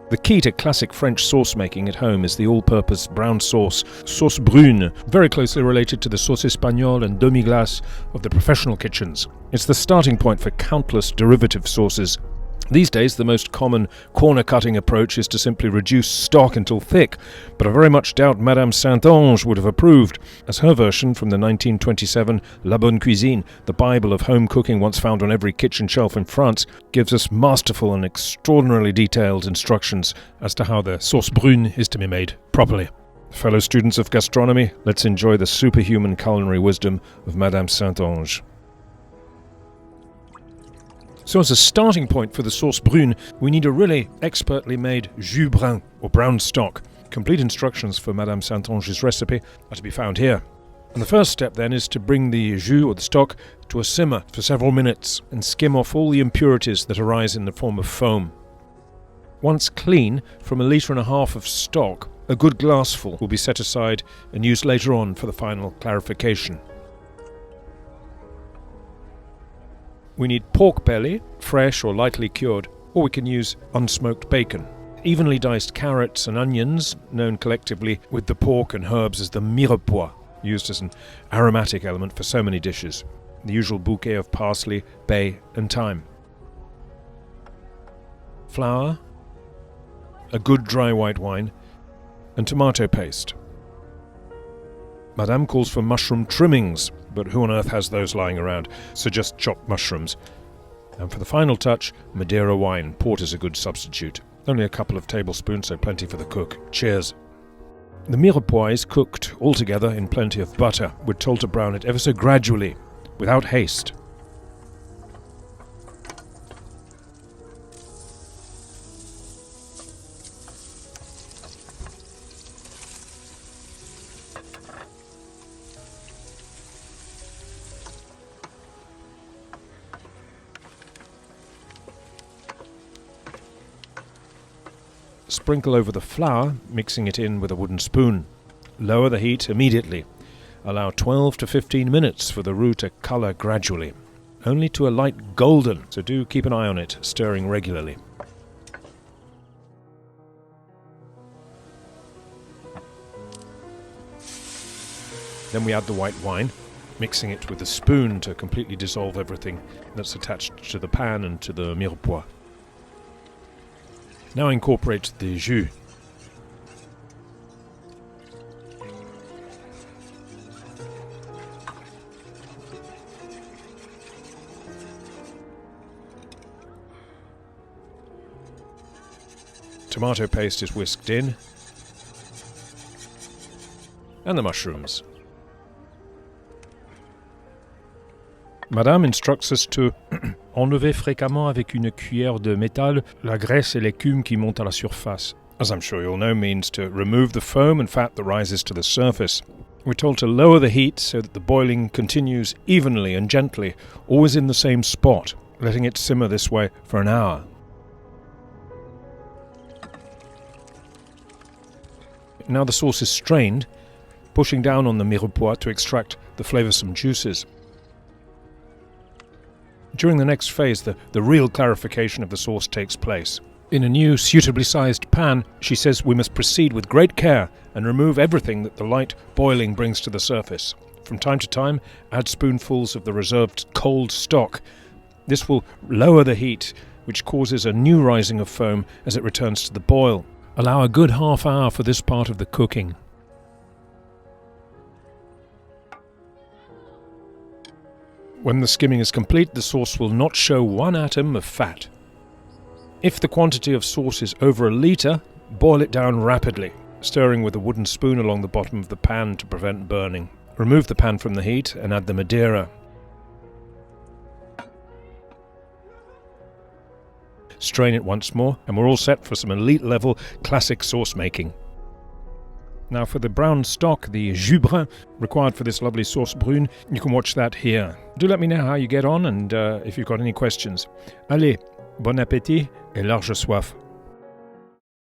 The key to classic French sauce making at home is the all-purpose brown sauce, Sauce Brune, very closely related to the sauce espagnole and Demi-Glace of the professional kitchens. It's the starting point for countless derivative sauces. These days, the most common corner-cutting approach is to simply reduce stock until thick, but I very much doubt Madame de Saint-Ange would have approved, as her version from the 1927 La Bonne Cuisine, the Bible of home cooking once found on every kitchen shelf in France, gives us masterful and extraordinarily detailed instructions as to how the sauce brune is to be made properly. Fellow students of gastronomy, let's enjoy the superhuman culinary wisdom of Madame de Saint-Ange. So as a starting point for the sauce brune, we need a really expertly made jus brun, or brown stock. Complete instructions for Madame Saint-Ange's recipe are to be found here. And the first step then is to bring the jus, or the stock, to a simmer for several minutes and skim off all the impurities that arise in the form of foam. Once clean, from 1.5 litres of stock, a good glassful will be set aside and used later on for the final clarification. We need pork belly, fresh or lightly cured, or we can use unsmoked bacon. Evenly diced carrots and onions, known collectively with the pork and herbs as the mirepoix, used as an aromatic element for so many dishes. The usual bouquet of parsley, bay and thyme. Flour, a good dry white wine, and tomato paste. Madame calls for mushroom trimmings, but who on earth has those lying around? So just chopped mushrooms. And for the final touch, Madeira wine. Port is a good substitute. Only a couple of tablespoons, so plenty for the cook. Cheers. The mirepoix is cooked all together in plenty of butter. We're told to brown it ever so gradually, without haste. Sprinkle over the flour, mixing it in with a wooden spoon. Lower the heat immediately. Allow 12 to 15 minutes for the roux to colour gradually. Only to a light golden, so do keep an eye on it, stirring regularly. Then we add the white wine, mixing it with a spoon to completely dissolve everything that's attached to the pan and to the mirepoix. Now incorporate the jus. Tomato paste is whisked in, and the mushrooms. Madame instructs us to enlever fréquemment avec une cuillère de métal la graisse et l'écume qui montent à la surface. As I'm sure you'll know, means to remove the foam and fat that rises to the surface. We're told to lower the heat so that the boiling continues evenly and gently, always in the same spot, letting it simmer this way for an hour. Now the sauce is strained, pushing down on the mirepoix to extract the flavoursome juices. During the next phase, the real clarification of the sauce takes place. In a new, suitably sized pan, she says we must proceed with great care and remove everything that the light boiling brings to the surface. From time to time, add spoonfuls of the reserved cold stock. This will lower the heat, which causes a new rising of foam as it returns to the boil. Allow a good half hour for this part of the cooking. When the skimming is complete, the sauce will not show one atom of fat. If the quantity of sauce is over 1 litre, boil it down rapidly, stirring with a wooden spoon along the bottom of the pan to prevent burning. Remove the pan from the heat and add the Madeira. Strain it once more, and we're all set for some elite-level classic sauce making. Now for the brown stock, the jus brun, required for this lovely sauce brune, you can watch that here. Do let me know how you get on and if you've got any questions. Allez, bon appétit et large soif.